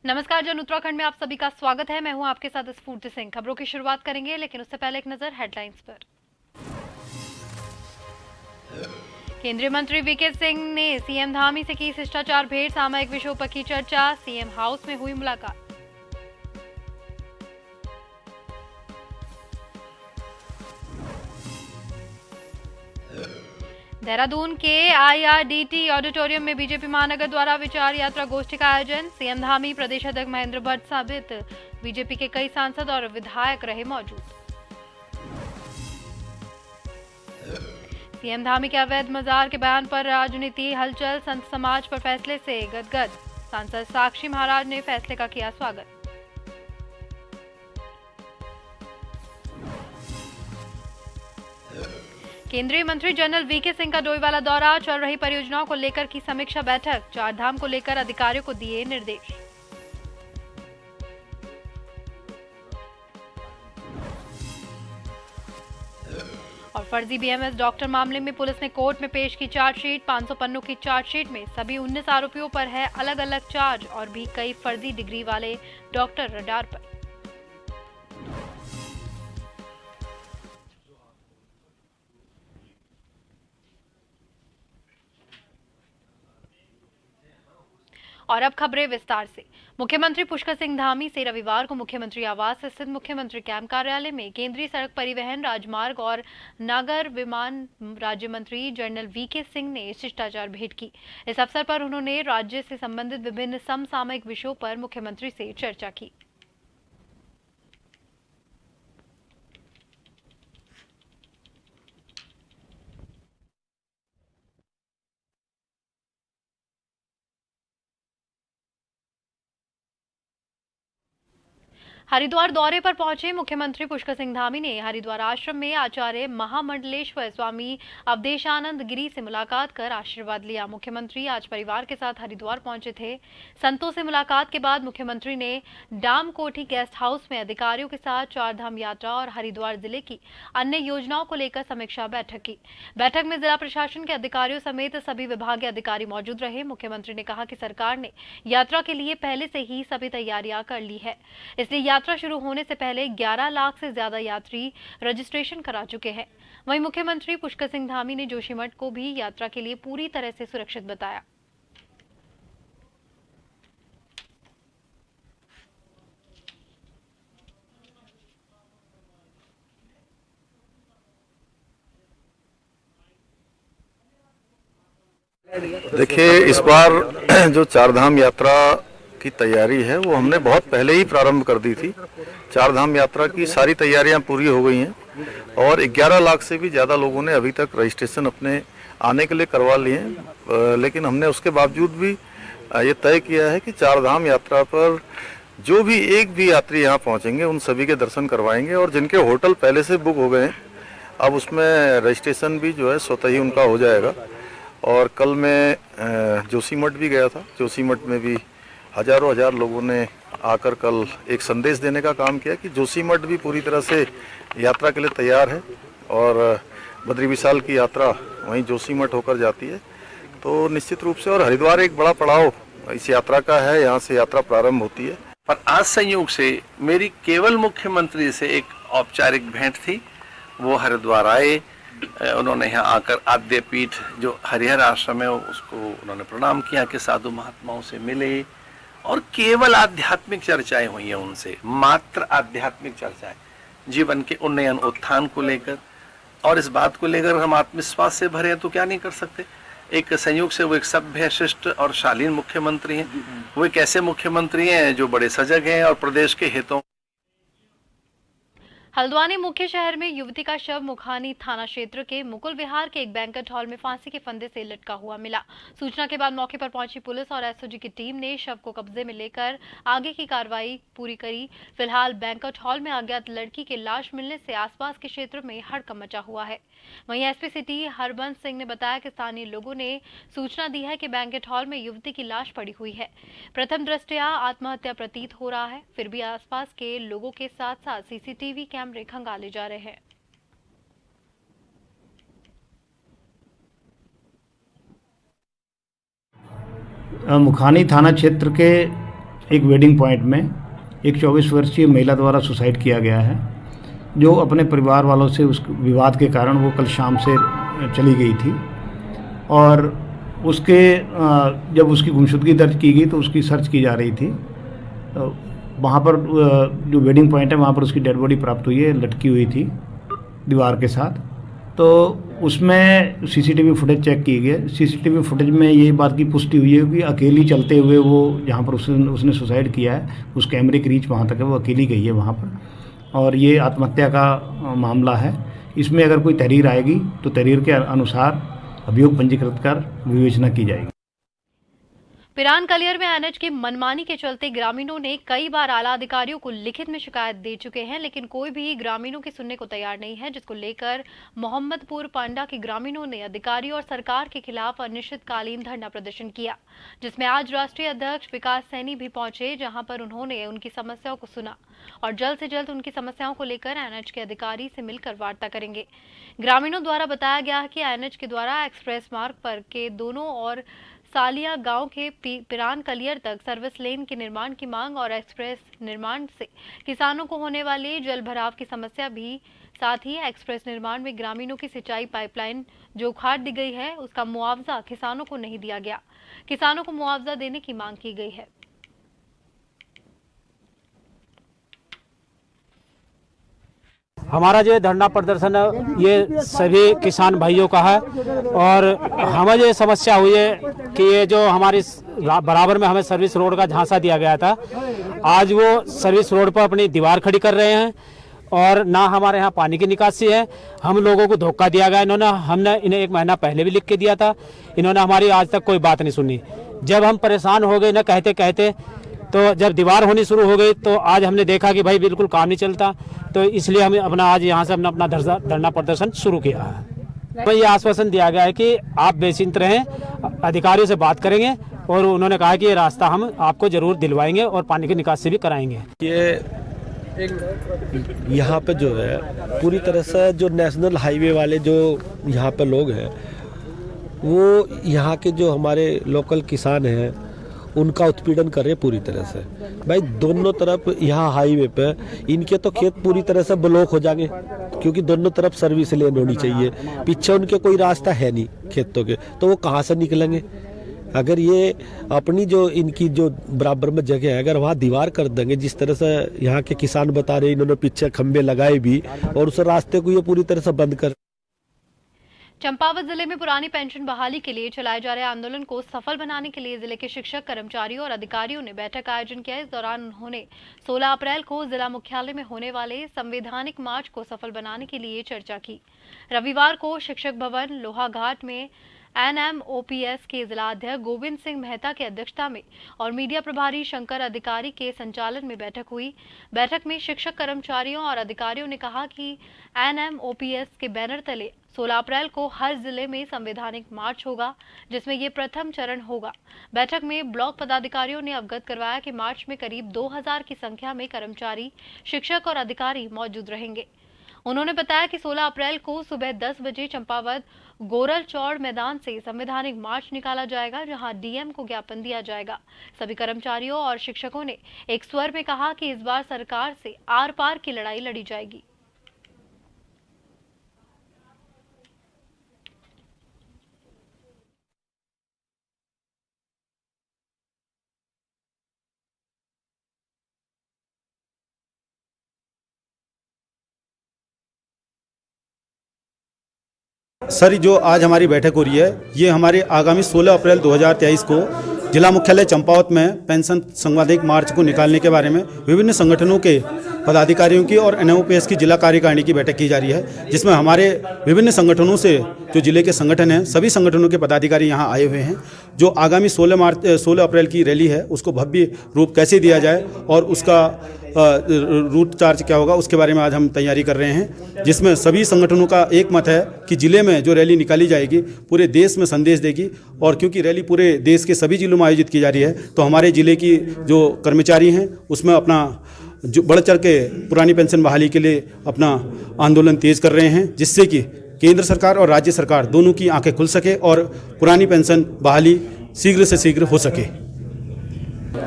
नमस्कार जन उत्तराखंड में आप सभी का स्वागत है। मैं हूं आपके साथ स्फूर्ति सिंह। खबरों की शुरुआत करेंगे, लेकिन उससे पहले एक नजर हेडलाइंस पर। केंद्रीय मंत्री वीके सिंह ने सीएम धामी से की शिष्टाचार भेंट। सामयिक विषयों पर की चर्चा। सीएम हाउस में हुई मुलाकात। देहरादून के आईआरडीटी ऑडिटोरियम में बीजेपी महानगर द्वारा विचार यात्रा गोष्ठी का आयोजन। सीएम धामी, प्रदेश अध्यक्ष महेंद्र भट्ट समेत बीजेपी के कई सांसद और विधायक रहे मौजूद। सीएम धामी के अवैध मजार के बयान पर राजनीति हलचल। संत समाज पर फैसले से गदगद। सांसद साक्षी महाराज ने फैसले का किया स्वागत। केंद्रीय मंत्री जनरल वीके सिंह का डोईवाला दौरा। चल रही परियोजनाओं को लेकर की समीक्षा बैठक। चारधाम को लेकर अधिकारियों को दिए निर्देश। और फर्जी बीएमएस डॉक्टर मामले में पुलिस ने कोर्ट में पेश की चार्जशीट। 500 पन्नों की चार्जशीट में सभी 19 आरोपियों पर है अलग अलग चार्ज और भी कई फर्जी डिग्री वाले डॉक्टर रडार पर। और अब खबरें विस्तार से। मुख्यमंत्री पुष्कर सिंह धामी से रविवार को मुख्यमंत्री आवास स्थित मुख्यमंत्री कैंप कार्यालय में केंद्रीय सड़क परिवहन, राजमार्ग और नागर विमान राज्य मंत्री जनरल वीके सिंह ने शिष्टाचार भेंट की। इस अवसर पर उन्होंने राज्य से संबंधित विभिन्न समसामयिक विषयों पर मुख्यमंत्री से चर्चा की। हरिद्वार दौरे पर पहुंचे मुख्यमंत्री पुष्कर सिंह धामी ने हरिद्वार आश्रम में आचार्य महामंडलेश्वर स्वामी अवधेशानंद गिरी से मुलाकात कर आशीर्वाद लिया। मुख्यमंत्री आज परिवार के साथ हरिद्वार पहुंचे थे। संतों से मुलाकात के बाद मुख्यमंत्री ने डाम कोठी गेस्ट हाउस में अधिकारियों के साथ चारधाम यात्रा और हरिद्वार जिले की अन्य योजनाओं को लेकर समीक्षा बैठक की। बैठक में जिला प्रशासन के अधिकारियों समेत सभी विभागीय अधिकारी मौजूद रहे। मुख्यमंत्री ने कहा कि सरकार ने यात्रा के लिए पहले से ही सभी तैयारियां कर ली है, इसलिए यात्रा शुरू होने से पहले 11 लाख से ज्यादा यात्री रजिस्ट्रेशन करा चुके हैं। वहीं मुख्यमंत्री पुष्कर सिंह धामी ने जोशीमठ को भी यात्रा के लिए पूरी तरह से सुरक्षित बताया। देखिए, इस बार जो चारधाम यात्रा की तैयारी है वो हमने बहुत पहले ही प्रारंभ कर दी थी। चारधाम यात्रा की सारी तैयारियां पूरी हो गई हैं और 11 लाख से भी ज़्यादा लोगों ने अभी तक रजिस्ट्रेशन अपने आने के लिए करवा लिए हैं। लेकिन हमने उसके बावजूद भी ये तय किया है कि चारधाम यात्रा पर जो भी एक भी यात्री यहाँ पहुँचेंगे उन सभी के दर्शन करवाएंगे और जिनके होटल पहले से बुक हो गए हैं अब उसमें रजिस्ट्रेशन भी जो है स्वतः ही उनका हो जाएगा। और कल मैं जोशीमठ भी गया था। जोशीमठ में भी हजार लोगों ने आकर कल एक संदेश देने का काम किया कि जोशीमठ भी पूरी तरह से यात्रा के लिए तैयार है और बद्री विशाल की यात्रा वहीं जोशीमठ होकर जाती है। तो निश्चित रूप से और हरिद्वार एक बड़ा पड़ाव इस यात्रा का है, यहाँ से यात्रा प्रारंभ होती है। पर आज संयोग से मेरी केवल मुख्यमंत्री से एक औपचारिक भेंट थी। वो हरिद्वार आए, उन्होंने यहाँ आकर आद्य पीठ जो हरिहर आश्रम है उसको उन्होंने प्रणाम किया कि साधु महात्माओं से मिले और केवल आध्यात्मिक चर्चाएं हुई हैं उनसे, मात्र आध्यात्मिक चर्चाएं, जीवन के उन्नयन उत्थान को लेकर। और इस बात को लेकर हम आत्मविश्वास से भरे हैं तो क्या नहीं कर सकते। एक संयोग से वो एक सभ्य, शिष्ट और शालीन मुख्यमंत्री हैं। वो एक ऐसे मुख्यमंत्री हैं जो बड़े सजग हैं और प्रदेश के हितों। हल्द्वानी मुख्य शहर में युवती का शव मुखानी थाना क्षेत्र के मुकुल विहार के एक बैंक्वेट हॉल में फांसी के फंदे से लटका हुआ मिला। सूचना के बाद मौके पर पहुंची पुलिस और एसओजी की टीम ने शव को कब्जे में लेकर आगे की कार्रवाई पूरी करी। फिलहाल बैंक्वेट हॉल में अज्ञात लड़की की लाश मिलने से आसपास के क्षेत्र में हड़कंप मचा हुआ है। वहीं एसपी सिटी हरबंस सिंह ने बताया कि स्थानीय लोगों ने सूचना दी है कि बैंक्वेट हॉल में युवती की लाश पड़ी हुई है। प्रथम दृष्टया आत्महत्या प्रतीत हो रहा है, फिर भी आसपास के लोगों के साथ साथ सीसीटीवी कैमरे खंगाले जा रहे हैं। मुखानी थाना क्षेत्र के एक वेडिंग पॉइंट में एक 24 वर्षीय महिला द्वारा सुसाइड किया गया है, जो अपने परिवार वालों से उस विवाद के कारण वो कल शाम से चली गई थी। और उसके जब उसकी गुमशुदगी दर्ज की गई तो उसकी सर्च की जा रही थी। तो वहाँ पर जो वेडिंग पॉइंट है वहाँ पर उसकी डेड बॉडी प्राप्त हुई है, लटकी हुई थी दीवार के साथ। तो उसमें सीसीटीवी फुटेज चेक की गई। सीसीटीवी फुटेज में ये बात की पुष्टि हुई है कि अकेली चलते हुए वो जहाँ पर उसने सुसाइड किया है उस कैमरे की रीच वहाँ तक है, वो अकेली गई है वहाँ पर। और ये आत्महत्या का मामला है। इसमें अगर कोई तहरीर आएगी तो तहरीर के अनुसार अभियोग पंजीकृत कर विवेचना की जाएगी। पिरान कलियर में एनएच की मनमानी के चलते ग्रामीणों ने कई बार आला अधिकारियों को लिखित में शिकायत दे चुके हैं, लेकिन कोई भी ग्रामीणों की सुनने को तैयार नहीं है, जिसको लेकर मोहम्मदपुर पांडा के ग्रामीणों ने अधिकारी और सरकार के खिलाफ अनिश्चितकालीन धरना प्रदर्शन किया, जिसमें आज राष्ट्रीय अध्यक्ष विकास सैनी भी पहुंचे, जहां पर उन्होंने उनकी समस्याओं को सुना और जल्द से जल्द उनकी समस्याओं को लेकर एनएच के अधिकारी से मिलकर वार्ता करेंगे। ग्रामीणों द्वारा बताया गया कि एनएच के द्वारा एक्सप्रेस मार्ग पर के दोनों और सालिया गांव के पिरान कलियर तक सर्विस लेन के निर्माण की मांग और एक्सप्रेस निर्माण से किसानों को होने वाले जल भराव की समस्या भी, साथ ही एक्सप्रेस निर्माण में ग्रामीणों की सिंचाई पाइपलाइन जो उखाड़ दी गई है उसका मुआवजा किसानों को नहीं दिया गया। किसानों को मुआवजा देने की मांग की गई है। हमारा जो धरना प्रदर्शन है ये सभी किसान भाइयों का है और हमें जो समस्या हुई है कि ये जो हमारी बराबर में हमें सर्विस रोड का झांसा दिया गया था, आज वो सर्विस रोड पर अपनी दीवार खड़ी कर रहे हैं और ना हमारे यहाँ पानी की निकासी है। हम लोगों को धोखा दिया गया। हमने इन्हें 1 महीना पहले भी लिख के दिया था, इन्होंने हमारी आज तक कोई बात नहीं सुनी। जब हम परेशान हो गए न कहते कहते, तो जब दीवार होनी शुरू हो गई तो आज हमने देखा कि भाई बिल्कुल काम नहीं चलता, तो इसलिए हमें अपना आज यहाँ से अपना धरना प्रदर्शन शुरू किया है। तो ये आश्वासन दिया गया है कि आप बेचिंत रहें, अधिकारियों से बात करेंगे और उन्होंने कहा कि ये रास्ता हम आपको जरूर दिलवाएंगे और पानी की निकासी भी कराएंगे। ये यहाँ पे जो है पूरी तरह से जो नेशनल हाईवे वाले जो यहाँ पे लोग हैं, वो यहाँ के जो हमारे लोकल किसान हैं उनका उत्पीड़न कर रहे पूरी तरह से। भाई दोनों तरफ यहाँ हाईवे पे इनके तो खेत पूरी तरह से ब्लॉक हो जाएंगे, क्योंकि दोनों तरफ सर्विस लेन होनी चाहिए। पीछे उनके कोई रास्ता है नहीं खेतों के, तो वो कहाँ से निकलेंगे। अगर ये अपनी जो इनकी जो बराबर में जगह है, अगर वहाँ दीवार कर देंगे, जिस तरह से यहाँ के किसान बता रहे इन्होंने पीछे खंबे लगाए भी और उस रास्ते को ये पूरी तरह से बंद कर। चंपावत जिले में पुरानी पेंशन बहाली के लिए चलाए जा रहे आंदोलन को सफल बनाने के लिए जिले के शिक्षक, कर्मचारियों और अधिकारियों ने बैठक का आयोजन किया। इस दौरान उन्होंने 16 अप्रैल को जिला मुख्यालय में होने वाले संवैधानिक मार्च को सफल बनाने के लिए चर्चा की। रविवार को शिक्षक भवन लोहाघाट में NMOPS के जिला अध्यक्ष गोविंद सिंह मेहता की अध्यक्षता में और मीडिया प्रभारी शंकर अधिकारी के संचालन में बैठक हुई। बैठक में शिक्षक, कर्मचारियों और अधिकारियों ने कहा कि NMOPS के बैनर तले 16 अप्रैल को हर जिले में संवैधानिक मार्च होगा, जिसमें ये प्रथम चरण होगा। बैठक में ब्लॉक पदाधिकारियों ने अवगत करवाया कि मार्च में करीब 2000 की संख्या में कर्मचारी, शिक्षक और अधिकारी मौजूद रहेंगे। उन्होंने बताया कि 16 अप्रैल को सुबह 10 बजे चंपावत गोरल चौड़ मैदान से संवैधानिक मार्च निकाला जाएगा, जहां DM को ज्ञापन दिया जाएगा। सभी कर्मचारियों और शिक्षकों ने एक स्वर में कहा कि इस बार सरकार से आर पार की लड़ाई लड़ी जाएगी। सर, जो आज हमारी बैठक हो रही है, ये हमारे आगामी 16 अप्रैल 2023 को जिला मुख्यालय चंपावत में पेंशन संवैधानिक मार्च को निकालने के बारे में विभिन्न संगठनों के पदाधिकारियों की और NMOPS की जिला कार्यकारिणी की बैठक की जा रही है, जिसमें हमारे विभिन्न संगठनों से जो जिले के संगठन हैं, सभी संगठनों के पदाधिकारी यहाँ आए हुए हैं। जो आगामी 16 अप्रैल की रैली है उसको भव्य रूप कैसे दिया जाए और उसका रूट चार्ज क्या होगा, उसके बारे में आज हम तैयारी कर रहे हैं, जिसमें सभी संगठनों का एक मत है कि जिले में जो रैली निकाली जाएगी पूरे देश में संदेश देगी। और क्योंकि रैली पूरे देश के सभी जिलों में आयोजित की जा रही है, तो हमारे जिले की जो कर्मचारी हैं उसमें अपना जो बढ़ चढ़ के पुरानी पेंशन बहाली के लिए अपना आंदोलन तेज कर रहे हैं, जिससे कि केंद्र सरकार और राज्य सरकार दोनों की आंखें खुल सके और पुरानी पेंशन बहाली शीघ्र से शीघ्र हो सके।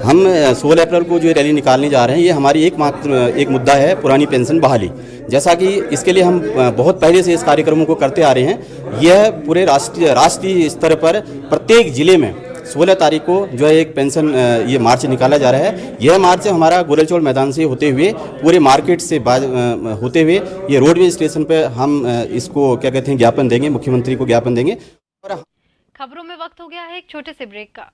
हम 16 अप्रैल को जो रैली निकालने जा रहे हैं, ये हमारी एक मुद्दा है, पुरानी पेंशन बहाली। जैसा कि इसके लिए हम बहुत पहले से इस कार्यक्रमों को करते आ रहे हैं। यह पूरे राष्ट्रीय स्तर पर प्रत्येक जिले में 16 तारीख को जो है एक पेंशन ये मार्च निकाला जा रहा है। यह मार्च हमारा गोरेचौड़ मैदान से होते हुए पूरे मार्केट से होते हुए ये रोडवेज स्टेशन पर हम इसको क्या कहते हैं ज्ञापन देंगे, मुख्यमंत्री को ज्ञापन देंगे। खबरों में वक्त हो गया है एक छोटे से ब्रेक का।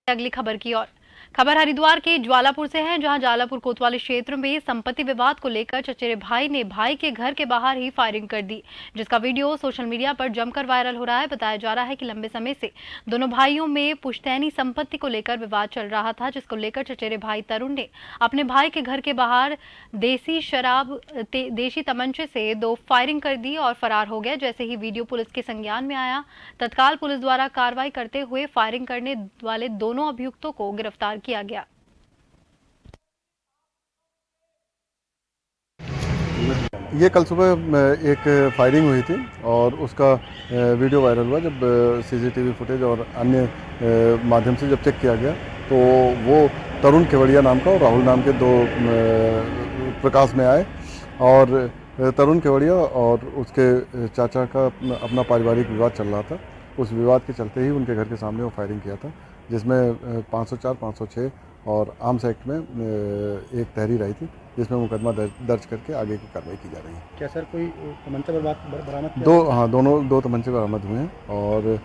अगली खबर की ओर। खबर हरिद्वार के ज्वालापुर से है, जहां ज्वालापुर कोतवाली क्षेत्र में संपत्ति विवाद को लेकर चचेरे भाई ने भाई के घर के बाहर ही फायरिंग कर दी, जिसका वीडियो सोशल मीडिया पर जमकर वायरल हो रहा है। बताया जा रहा है कि लंबे समय से दोनों भाइयों में पुश्तैनी संपत्ति को लेकर विवाद चल रहा था, जिसको लेकर चचेरे भाई तरुण ने अपने भाई के घर के बाहर देशी तमंचे से 2 फायरिंग कर दी और फरार हो गया। जैसे ही वीडियो पुलिस के संज्ञान में आया, तत्काल पुलिस द्वारा कार्रवाई करते हुए फायरिंग करने वाले दोनों अभियुक्तों को गिरफ्तार किया गया। ये कल सुबह एक फायरिंग हुई थी और उसका वीडियो वायरल हुआ। जब सीसीटीवी फुटेज और अन्य माध्यम से जब चेक किया गया तो वो तरुण केवड़िया नाम का और राहुल नाम के 2 प्रकाश में आए और तरुण केवड़िया और उसके चाचा का अपना पारिवारिक विवाद चल रहा था। उस विवाद के चलते ही उनके घर के सामने वो फायरिंग किया था, जिसमें 504, 506 और आर्म्स एक्ट में एक तहरीर आई थी, जिसमें मुकदमा दर्ज करके आगे की कार्रवाई की जा रही है। क्या सर कोई तमंचा बरामद? दोनों 2 तमंचे बरामद हुए हैं। और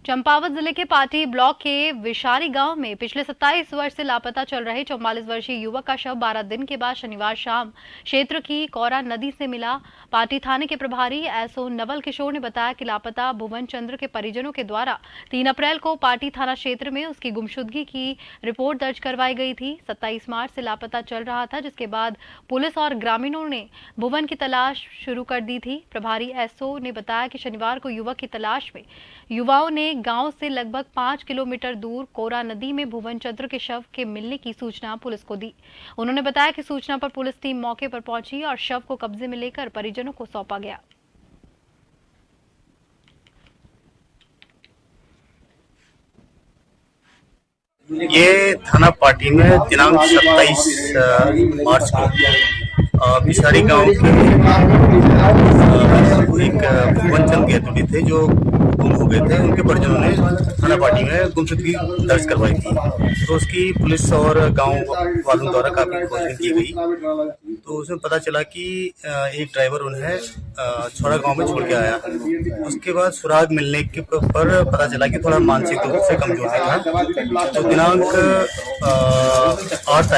चंपावत जिले के पाटी ब्लॉक के विशारी गांव में पिछले 27 वर्ष से लापता चल रहे 44 वर्षीय युवक का शव 12 दिन के बाद शनिवार शाम क्षेत्र की कौरा नदी से मिला। पाटी थाने के प्रभारी एसओ नवल किशोर ने बताया कि लापता भुवन चंद्र के परिजनों के द्वारा 3 अप्रैल को पाटी थाना क्षेत्र में उसकी गुमशुदगी की रिपोर्ट दर्ज करवाई गई थी। 27 मार्च से लापता चल रहा था, जिसके बाद पुलिस और ग्रामीणों ने भुवन की तलाश शुरू कर दी थी। प्रभारी एसओ ने बताया कि शनिवार को युवक की तलाश में युवाओं ने गांव से लगभग 5 किलोमीटर दूर कोरा नदी में भुवन चंद्र के शव के मिलने की सूचना पुलिस को दी। उन्होंने बताया कि सूचना पर पुलिस टीम मौके पर पहुंची और शव को कब्जे में लेकर परिजनों को सौंपा गया। ये थाना पाटी में दिनांक 27 मार्च को बिसारी गांव के एक भुवन चंद गेतुड़ी थे जो गुम हो गए थे। उनके परिजनों ने थाना पाटी में गुमशुदगी दर्ज करवाई थी, तो उसकी पुलिस और गांव वालों द्वारा काफी खोजबीन की गई। तो उसमें पता चला कि एक ड्राइवर उन्हें छोड़ा गांव में छोड़ के आया। उसके बाद सुराग मिलने के पर पता चला कि थोड़ा मानसिक रूप से कमजोर था। तो दिनांक 8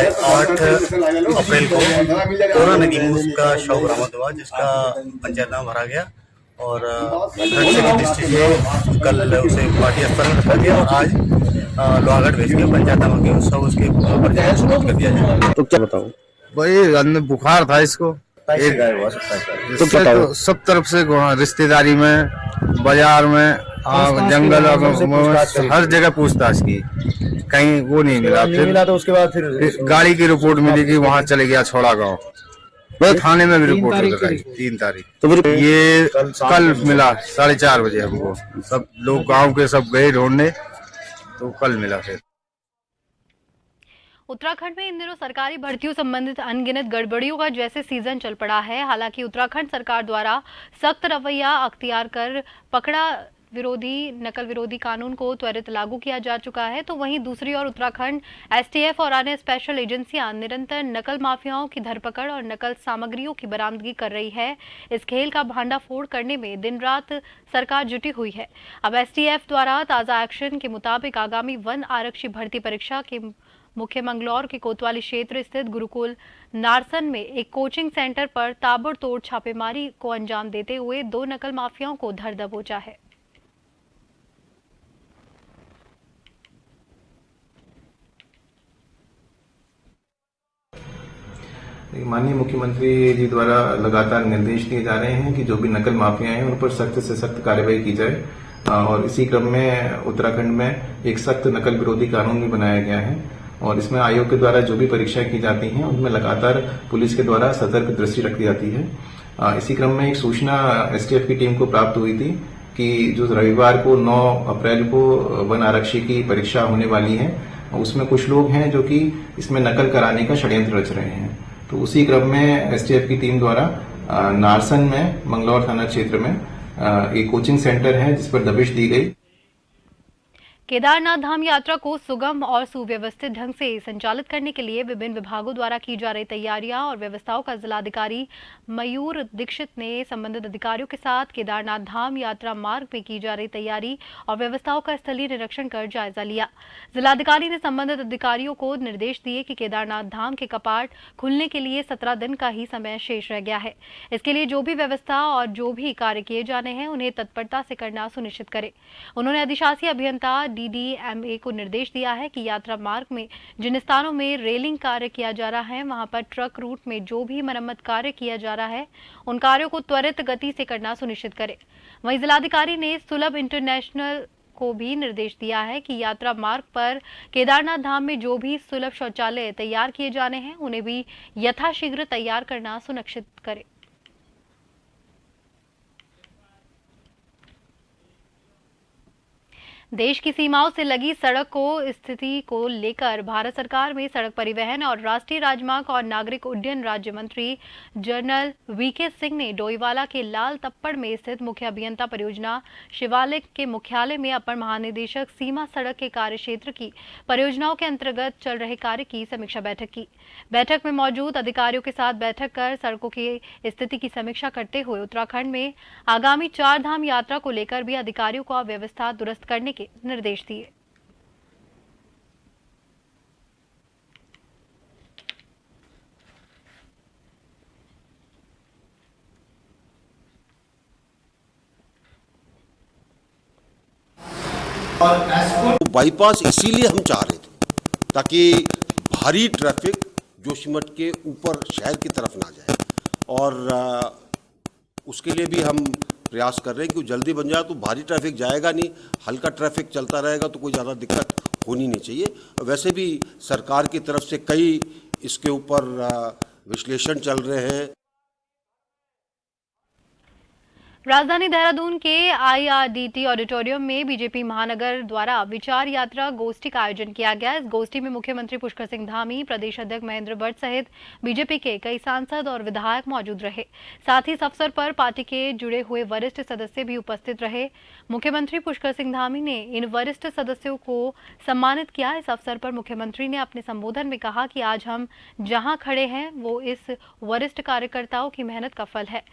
अप्रैल को कोरा नदी में उसका शव बरामद हुआ, जिसका पंचायतनामा भरा गया और दृष्टि से कल उसे पार्टी अस्पताल में रखा गया और आज लोहागढ़ भेज के पंचायतनामा के सब उसके सुपुर्द कर दिया जाएगा। तो क्या बताओ भाई, अंदर बुखार था इसको, तो सब तरफ से रिश्तेदारी में, बाजार में, जंगल, हर जगह पूछताछ की, कहीं वो नहीं मिला। फिर तो उसके बाद फिर गाड़ी की रिपोर्ट मिली कि वहाँ चले गया छोड़ा गाँव। थाने में भी रिपोर्ट लगाई 3 तारीख। तो फिर ये कल मिला 4:30 बजे हमको। सब लोग गांव के सब गए ढूंढने, तो कल मिला। फिर उत्तराखंड में इन दिनों सरकारी भर्तियों संबंधित अनगिनत गड़बड़ियों का जैसे सीजन चल पड़ा है। हालांकि उत्तराखंड सरकार द्वारा सख्त रवैया अख्तियार कर नकल विरोधी कानून को त्वरित लागू किया जा चुका है, तो वहीं दूसरी ओर उत्तराखंड एसटीएफ और अन्य स्पेशल एजेंसियां निरंतर नकल माफियाओं की धरपकड़ और नकल सामग्रियों की बरामदगी कर रही है। इस खेल का भांडाफोड़ करने में दिन रात सरकार जुटी हुई है। अब एसटीएफ द्वारा ताज़ा एक्शन के मुताबिक आगामी वन आरक्षी भर्ती परीक्षा के मुख्य मंगलौर के कोतवाली क्षेत्र स्थित गुरुकुल नारसन में एक कोचिंग सेंटर पर ताबड़तोड़ छापेमारी को अंजाम देते हुए 2 नकल माफियाओं को धर दबोचा है। माननीय मुख्यमंत्री जी द्वारा लगातार निर्देश दिए जा रहे हैं कि जो भी नकल माफिया हैं उन पर सख्त से सख्त कार्रवाई की जाए और इसी क्रम में उत्तराखंड में एक सख्त नकल विरोधी कानून भी बनाया गया है और इसमें आयोग के द्वारा जो भी परीक्षाएं की जाती हैं उनमें लगातार पुलिस के द्वारा सतर्क दृष्टि रखी जाती है। इसी क्रम में एक सूचना एसटीएफ की टीम को प्राप्त हुई थी कि जो रविवार को 9 अप्रैल को वन आरक्षी की परीक्षा होने वाली है उसमें कुछ लोग हैं जो कि इसमें नकल कराने का षड्यंत्र रच रहे हैं। तो उसी क्रम में एसटीएफ की टीम द्वारा नारसन में मंगलौर थाना क्षेत्र में एक कोचिंग सेंटर है जिस पर दबिश दी गई। केदारनाथ धाम यात्रा को सुगम और सुव्यवस्थित ढंग से संचालित करने के लिए विभिन्न विभागों द्वारा की जा रही तैयारियां और व्यवस्थाओं का जिलाधिकारी मयूर दीक्षित ने संबंधित अधिकारियों के साथ केदारनाथ धाम यात्रा मार्ग में की जा रही तैयारी और व्यवस्थाओं का स्थलीय निरीक्षण कर जायजा लिया। जिलाधिकारी ने संबंधित अधिकारियों को निर्देश दिए कि केदारनाथ धाम के कपाट खुलने के लिए 17 दिन का ही समय शेष रह गया है। इसके लिए जो भी व्यवस्था और जो भी कार्य किए जाने हैं उन्हें तत्परता से करना सुनिश्चित करें। उन्होंने अधिशासी अभियंता DDMA को निर्देश दिया है कि यात्रा मार्ग में जिन स्थानों में रेलिंग कार्य किया जा रहा है वहां पर ट्रक रूट में जो भी मरम्मत कार्य किया जा रहा है उन कार्यों को त्वरित गति से करना सुनिश्चित करें। वहीं जिलाधिकारी ने सुलभ इंटरनेशनल को भी निर्देश दिया है कि यात्रा मार्ग पर केदारनाथ धाम में जो भी सुलभ शौचालय तैयार किए जाने हैं उन्हें भी यथाशीघ्र तैयार करना सुनिश्चित करें। देश की सीमाओं से लगी सड़क को स्थिति को लेकर भारत सरकार में सड़क परिवहन और राष्ट्रीय राजमार्ग और नागरिक उड्डयन राज्य मंत्री जनरल VK सिंह ने डोईवाला के लाल तप्पड़ में स्थित मुख्य अभियंता परियोजना शिवालिक के मुख्यालय में अपर महानिदेशक सीमा सड़क के कार्य क्षेत्र की परियोजनाओं के अंतर्गत चल रहे कार्य की समीक्षा बैठक की। बैठक में मौजूद अधिकारियों के साथ बैठक कर सड़कों की स्थिति की समीक्षा करते हुए उत्तराखंड में आगामी 4 धाम यात्रा को लेकर भी अधिकारियों को व्यवस्था दुरुस्त करने के निर्देश दिए। बाईपास इसीलिए हम चाह रहे थे ताकि भारी ट्रैफिक जोशीमठ के ऊपर शहर की तरफ ना जाए और उसके लिए भी हम प्रयास कर रहे हैं कि जल्दी बन जाए तो भारी ट्रैफिक जाएगा नहीं, हल्का ट्रैफिक चलता रहेगा तो कोई ज़्यादा दिक्कत होनी नहीं चाहिए। वैसे भी सरकार की तरफ से कई इसके ऊपर विश्लेषण चल रहे हैं। राजधानी देहरादून के IRDT ऑडिटोरियम में बीजेपी महानगर द्वारा विचार यात्रा गोष्ठी का आयोजन किया गया। इस गोष्ठी में मुख्यमंत्री पुष्कर सिंह धामी, प्रदेश अध्यक्ष महेंद्र भट्ट सहित बीजेपी के कई सांसद और विधायक मौजूद रहे। साथ ही इस अवसर पर पार्टी के जुड़े हुए वरिष्ठ सदस्य भी उपस्थित रहे। मुख्यमंत्री पुष्कर सिंह धामी ने इन वरिष्ठ सदस्यों को सम्मानित किया। इस अवसर पर मुख्यमंत्री ने अपने संबोधन में कहा कि आज हम जहां खड़े हैं वो इस वरिष्ठ कार्यकर्ताओं की मेहनत का फल है।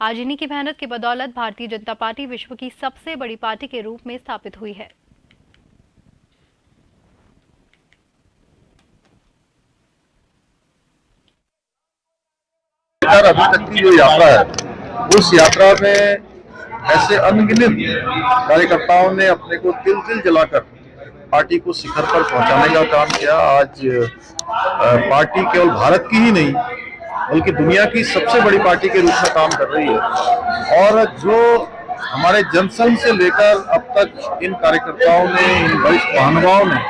आज इन्हीं की मेहनत की बदौलत भारतीय जनता पार्टी विश्व की सबसे बड़ी पार्टी के रूप में स्थापित हुई है। अभी तक की जो यात्रा है उस यात्रा में ऐसे अनगिनत कार्यकर्ताओं ने अपने को तिल तिल जलाकर पार्टी को शिखर पर पहुंचाने का काम किया। आज पार्टी केवल भारत की ही नहीं बल्कि दुनिया की सबसे बड़ी पार्टी के रूप में काम कर रही है और जो हमारे जनसंघ से लेकर अब तक इन कार्यकर्ताओं ने, इन वरिष्ठ महानुभावों ने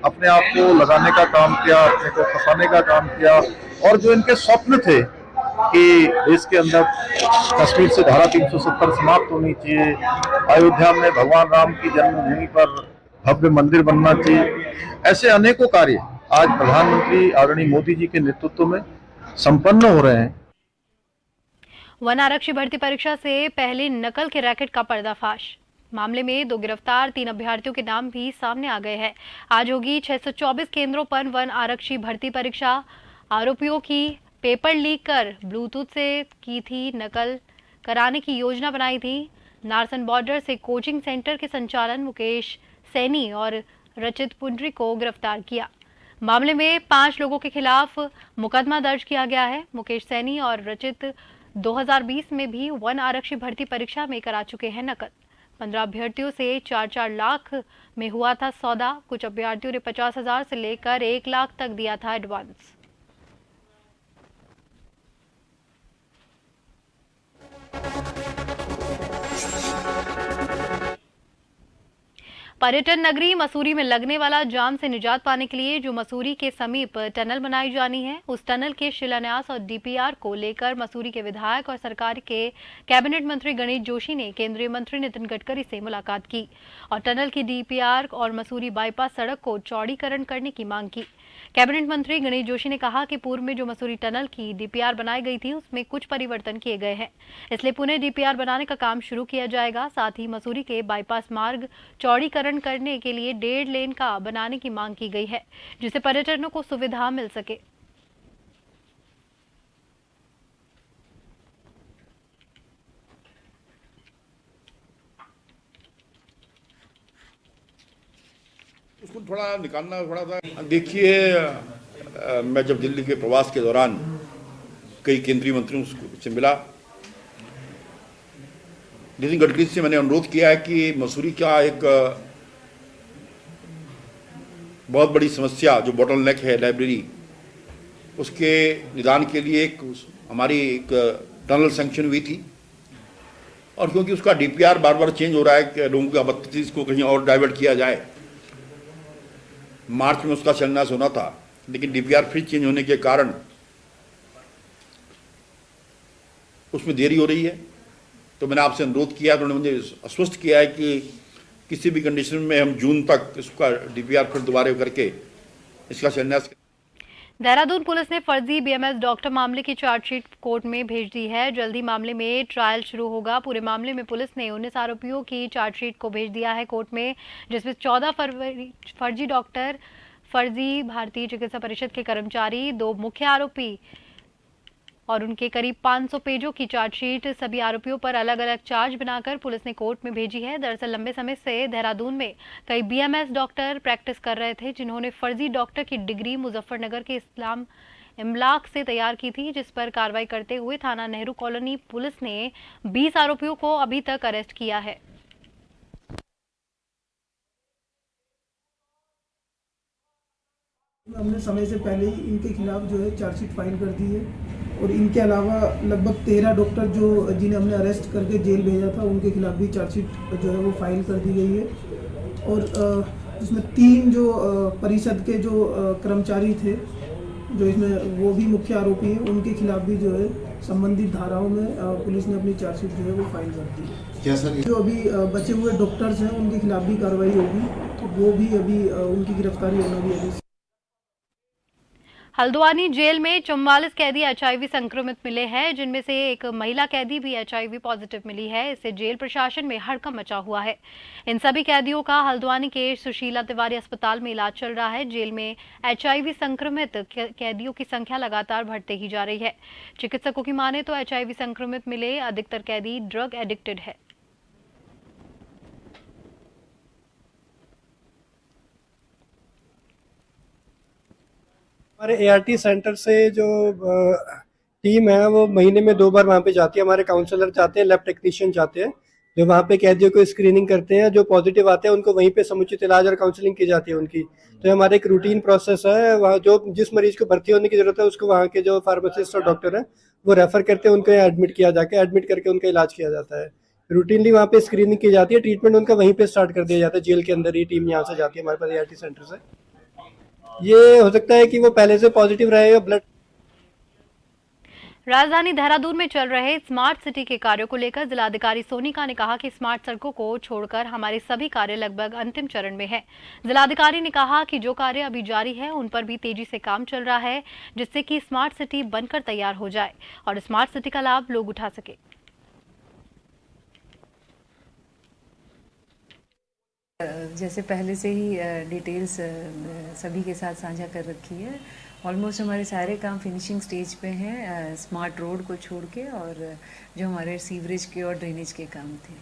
अपने आप को लगाने का काम किया, अपने को खपाने का काम किया और जो इनके स्वप्न थे कि देश के अंदर कश्मीर से धारा 370 समाप्त होनी चाहिए, अयोध्या में भगवान राम की जन्मभूमि पर भव्य मंदिर बनना चाहिए, ऐसे अनेकों कार्य आज प्रधानमंत्री आदरणीय मोदी जी के नेतृत्व में संपन्न हो रहे हैं। वन आरक्षी भर्ती परीक्षा से पहले नकल के रैकेट का पर्दाफाश। मामले में 2 गिरफ्तार 3 अभ्यर्थियों के नाम भी सामने आ गए हैं। आज होगी 624 केंद्रों पर वन आरक्षी भर्ती परीक्षा। आरोपियों की पेपर लीक कर ब्लूटूथ से की थी नकल कराने की योजना बनाई थी। नारसन बॉर्डर से कोचिंग सेंटर के संचालन मुकेश सैनी और रचित पुंडरी को गिरफ्तार किया। मामले में 5 लोगों के खिलाफ मुकदमा दर्ज किया गया है। मुकेश सैनी और रचित 2020 में भी वन आरक्षी भर्ती परीक्षा में करा चुके हैं नकल। 15 अभ्यर्थियों से 4-4 लाख में हुआ था सौदा। कुछ अभ्यर्थियों ने 50,000 से लेकर 1 लाख तक दिया था एडवांस। पर्यटन नगरी मसूरी में लगने वाला जाम से निजात पाने के लिए जो मसूरी के समीप टनल बनाई जानी है, उस टनल के शिलान्यास और डीपीआर को लेकर मसूरी के विधायक और सरकार के कैबिनेट मंत्री गणेश जोशी ने केंद्रीय मंत्री नितिन गडकरी से मुलाकात की और टनल की डीपीआर और मसूरी बाईपास सड़क को चौड़ीकरण करने की मांग की। कैबिनेट मंत्री गणेश जोशी ने कहा कि पूर्व में जो मसूरी टनल की डीपीआर बनाई गई थी उसमें कुछ परिवर्तन किए गए हैं, इसलिए पुनः डीपीआर बनाने का काम शुरू किया जाएगा। साथ ही मसूरी के बाईपास मार्ग चौड़ीकरण करने के लिए 1.5 लेन का बनाने की मांग की गई है, जिससे पर्यटकों को सुविधा मिल सके। उसको थोड़ा निकालना थोड़ा सा। देखिए, मैं जब दिल्ली के प्रवास के दौरान कई केंद्रीय मंत्रियों से मिला, नितिन गडकरी से मैंने अनुरोध किया है कि मसूरी का एक बहुत बड़ी समस्या जो बॉटलनेक है लाइब्रेरी, उसके निदान के लिए हमारी एक टनल सैंक्शन हुई थी। और क्योंकि उसका डीपीआर बार बार चेंज हो रहा है कि लोगों का 32 को कहीं और डाइवर्ट किया जाए, मार्च में उसका शिलान्यास होना था, लेकिन डीपीआर फिर चेंज होने के कारण उसमें देरी हो रही है। तो मैंने आपसे अनुरोध किया, तो उन्होंने मुझे आश्वस्त किया है कि किसी भी कंडीशन में हम जून तक इसका डीपीआर फिर दोबारा करके इसका शिलान्यास। देहरादून पुलिस ने फर्जी बीएमएस डॉक्टर मामले की चार्जशीट कोर्ट में भेज दी है। जल्दी मामले में ट्रायल शुरू होगा। पूरे मामले में पुलिस ने 19 आरोपियों की चार्जशीट को भेज दिया है कोर्ट में, जिसमें 14 फर्जी डॉक्टर, फर्जी भारतीय चिकित्सा परिषद के कर्मचारी, 2 मुख्य आरोपी और उनके करीब 500 पेजों की चार्जशीट। सभी आरोपियों पर अलग अलग चार्ज बनाकर पुलिस ने कोर्ट में भेजी है। दरअसल लंबे समय से देहरादून में कई बीएमएस डॉक्टर प्रैक्टिस कर रहे थे, जिन्होंने फर्जी डॉक्टर की डिग्री मुजफ्फरनगर के इस्लाम इमलाक से तैयार की थी, जिस पर कार्रवाई करते हुए थाना नेहरू कॉलोनी पुलिस ने 20 आरोपियों को अभी तक अरेस्ट किया है। हमने समय से पहले ही इनके खिलाफ जो है चार्जशीट फाइल कर दी है और इनके अलावा लगभग 13 डॉक्टर जो जिन्हें हमने अरेस्ट करके जेल भेजा था, उनके खिलाफ भी चार्जशीट जो है वो फाइल कर दी गई है। और इसमें 3 जो परिषद के जो कर्मचारी थे, जो इसमें वो भी मुख्य आरोपी हैं, उनके खिलाफ भी जो है संबंधित धाराओं में पुलिस ने अपनी चार्जशीट जो है वो फाइल कर दी है। जो अभी बचे हुए डॉक्टर्स हैं उनके खिलाफ भी कार्रवाई होगी, तो वो भी अभी उनकी गिरफ्तारी होना भी अभी। हल्द्वानी जेल में 44 कैदी एचआईवी संक्रमित मिले हैं, जिनमें से एक महिला कैदी भी एचआईवी पॉजिटिव मिली है। इससे जेल प्रशासन में हड़कंप मचा हुआ है। इन सभी कैदियों का हल्द्वानी के सुशीला तिवारी अस्पताल में इलाज चल रहा है। जेल में एचआईवी संक्रमित कैदियों की संख्या लगातार बढ़ती ही जा रही है। चिकित्सकों की माने तो एचआईवी संक्रमित मिले अधिकतर कैदी ड्रग एडिक्टेड है। हमारे एआरटी सेंटर से जो टीम है वो महीने में 2 बार वहाँ पे जाती है। हमारे काउंसलर जाते हैं, लैब टेक्नीशियन जाते हैं, जो वहाँ पे कैदियों को स्क्रीनिंग करते हैं। जो पॉजिटिव आते हैं उनको वहीं पे समुचित इलाज और काउंसलिंग की जाती है उनकी। तो हमारा एक रूटीन प्रोसेस है। वहाँ जो जिस मरीज को भर्ती होने की जरूरत है उसको वहाँ के जो फार्मासिस्ट और डॉक्टर हैं वो रेफर करते हैं, उनको एडमिट किया जाके एडमिट करके उनका इलाज किया जाता है। रूटीनली वहाँ पे स्क्रीनिंग की जाती है, ट्रीटमेंट उनका वहीं पे स्टार्ट कर दिया जाता है। जेल के अंदर ही टीम यहाँ से जाती है हमारे पास एआरटी सेंटर से। ये हो सकता है कि वो पहले से पॉजिटिव रहे या ब्लड। राजधानी देहरादून में चल रहे स्मार्ट सिटी के कार्यों को लेकर जिलाधिकारी सोनिका ने कहा कि स्मार्ट सड़कों को छोड़कर हमारे सभी कार्य लगभग अंतिम चरण में हैं। जिलाधिकारी ने कहा कि जो कार्य अभी जारी है उन पर भी तेजी से काम चल रहा है, जिससे कि स्मार्ट सिटी बनकर तैयार हो जाए और स्मार्ट सिटी का लाभ लोग उठा सके। जैसे पहले से ही डिटेल्स सभी के साथ साझा कर रखी है। ऑलमोस्ट हमारे सारे काम फिनिशिंग स्टेज पे हैं, स्मार्ट रोड को छोड़ के, और जो हमारे सीवरेज के और ड्रेनेज के काम थे।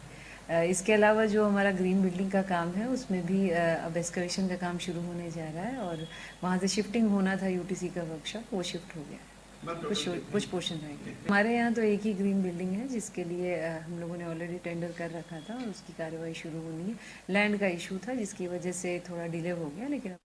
इसके अलावा जो हमारा ग्रीन बिल्डिंग का काम है उसमें भी अब एक्सकवेशन का काम शुरू होने जा रहा है और वहाँ से शिफ्टिंग होना था यूटीसी का वर्कशॉप, वो शिफ्ट हो गया है। कुछ पोर्शन रह गए। हमारे यहाँ तो एक ही ग्रीन बिल्डिंग है जिसके लिए हम लोगों ने ऑलरेडी टेंडर कर रखा था और उसकी कार्यवाही शुरू होनी है। लैंड का इशू था जिसकी वजह से थोड़ा डिले हो गया, लेकिन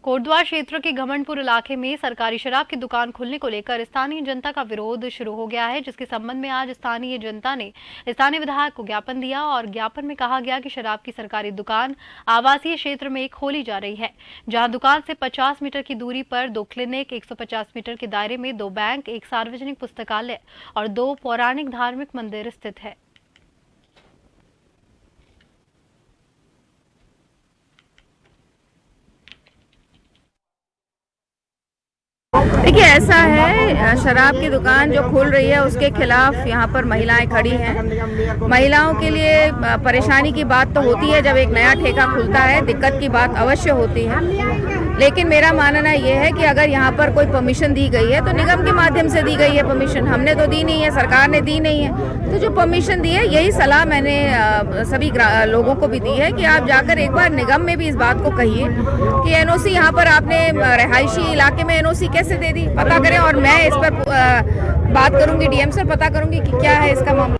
कोटद्वार क्षेत्र के घमंडपुर इलाके में सरकारी शराब की दुकान खुलने को लेकर स्थानीय जनता का विरोध शुरू हो गया है, जिसके संबंध में आज स्थानीय जनता ने स्थानीय विधायक को ज्ञापन दिया और ज्ञापन में कहा गया कि शराब की सरकारी दुकान आवासीय क्षेत्र में खोली जा रही है, जहां दुकान से 50 मीटर की दूरी पर 2 क्लिनिक, 150 मीटर के दायरे में 2 बैंक, 1 सार्वजनिक पुस्तकालय और 2 पौराणिक धार्मिक मंदिर स्थित है। देखिए, ऐसा है, शराब की दुकान जो खोल रही है उसके खिलाफ यहाँ पर महिलाएं खड़ी हैं। महिलाओं के लिए परेशानी की बात तो होती है, जब एक नया ठेका खुलता है दिक्कत की बात अवश्य होती है, लेकिन मेरा मानना यह है कि अगर यहाँ पर कोई परमिशन दी गई है तो निगम के माध्यम से दी गई है परमिशन, हमने तो दी नहीं है, सरकार ने दी नहीं है। तो जो परमिशन दी है, यही सलाह मैंने सभी लोगों को भी दी है कि आप जाकर एक बार निगम में भी इस बात को कहिए कि एनओसी यहाँ पर आपने रिहायशी इलाके में एनओसी कैसे दे दी, पता करें। और मैं इस पर बात करूंगी, डीएम से पता करूंगी कि क्या है इसका मामला।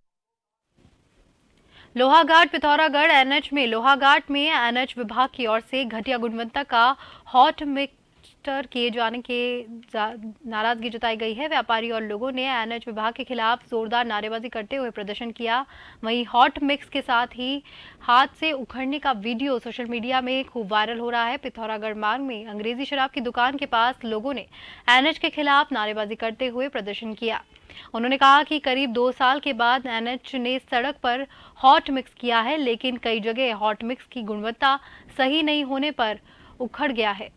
लोहाघाट पिथौरागढ़ एनएच में लोहाघाट में एनएच विभाग की ओर से घटिया गुणवत्ता का हॉट मिक्सचर किए जाने के नाराजगी जताई गई है। व्यापारी और लोगों ने एनएच विभाग के खिलाफ जोरदार नारेबाजी करते हुए प्रदर्शन किया। वहीं हॉट मिक्स के साथ ही हाथ से उखड़ने का वीडियो सोशल मीडिया में खूब वायरल हो रहा है। पिथौरागढ़ मार्ग में अंग्रेजी शराब की दुकान के पास लोगों ने एनएच के खिलाफ नारेबाजी करते हुए प्रदर्शन किया। उन्होंने कहा कि करीब 2 साल के बाद एनएच ने सड़क पर हॉट मिक्स किया है, लेकिन कई जगह हॉट मिक्स की गुणवत्ता सही नहीं होने पर उखड़ गया है।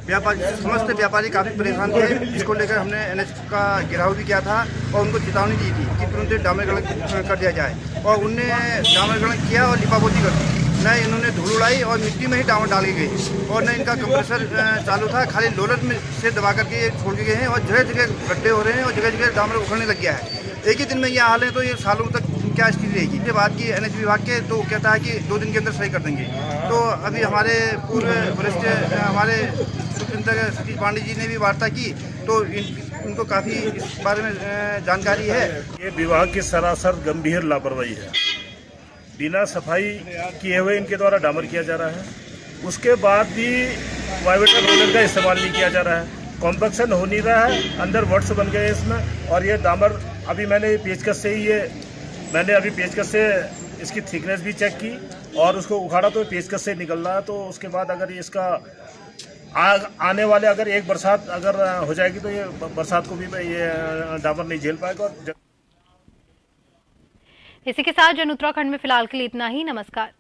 समस्त व्यापारी काफ़ी परेशान थे, जिसको लेकर हमने एनएच का घेराव भी किया था और उनको चेतावनी दी थी कि तुरंत डामरीकरण कर दिया जाए, और उनने डामरीकरण किया और लिपापोती कर दी। न इन्होंने धूल उड़ाई और मिट्टी में ही डामर डाली गई, और न इनका कंप्रेसर चालू था, खाली लोलर में से दबा करके ये छोड़ के गए हैं, और जगह जगह गड्ढे हो रहे हैं और जगह जगह डामर उखड़ने लग गया है। एक ही दिन में ये हाल है, तो ये सालों तक क्या स्थिति रहेगी। इसके बाद की एनएच विभाग के तो कहता है कि 2 दिन के अंदर सही कर देंगे। तो अभी हमारे पूर्व वरिष्ठ हमारे सुप्रींटेंडेंट सतीश पांडे जी ने भी वार्ता की, तो उनको काफ़ी इस बारे में जानकारी है। ये विभाग की सरासर गंभीर लापरवाही है। बिना सफाई किए हुए इनके द्वारा डामर किया जा रहा है, उसके बाद भी वाइब्रेटर रोलर का इस्तेमाल नहीं किया जा रहा है, कॉम्पैक्शन हो नहीं रहा है, अंदर वर्ड्स बन गए इसमें। और ये डामर अभी मैंने पेचकस से ही मैंने अभी पेचकस से इसकी थिकनेस भी चेक की और उसको उखाड़ा तो पेचकस से निकल रहा है। तो उसके बाद अगर इसका आने वाले अगर एक बरसात अगर हो जाएगी तो ये बरसात को भी ये डामर नहीं झेल पाएगा। और इसी के साथ जन उत्तराखंड में फिलहाल के लिए इतना ही। नमस्कार।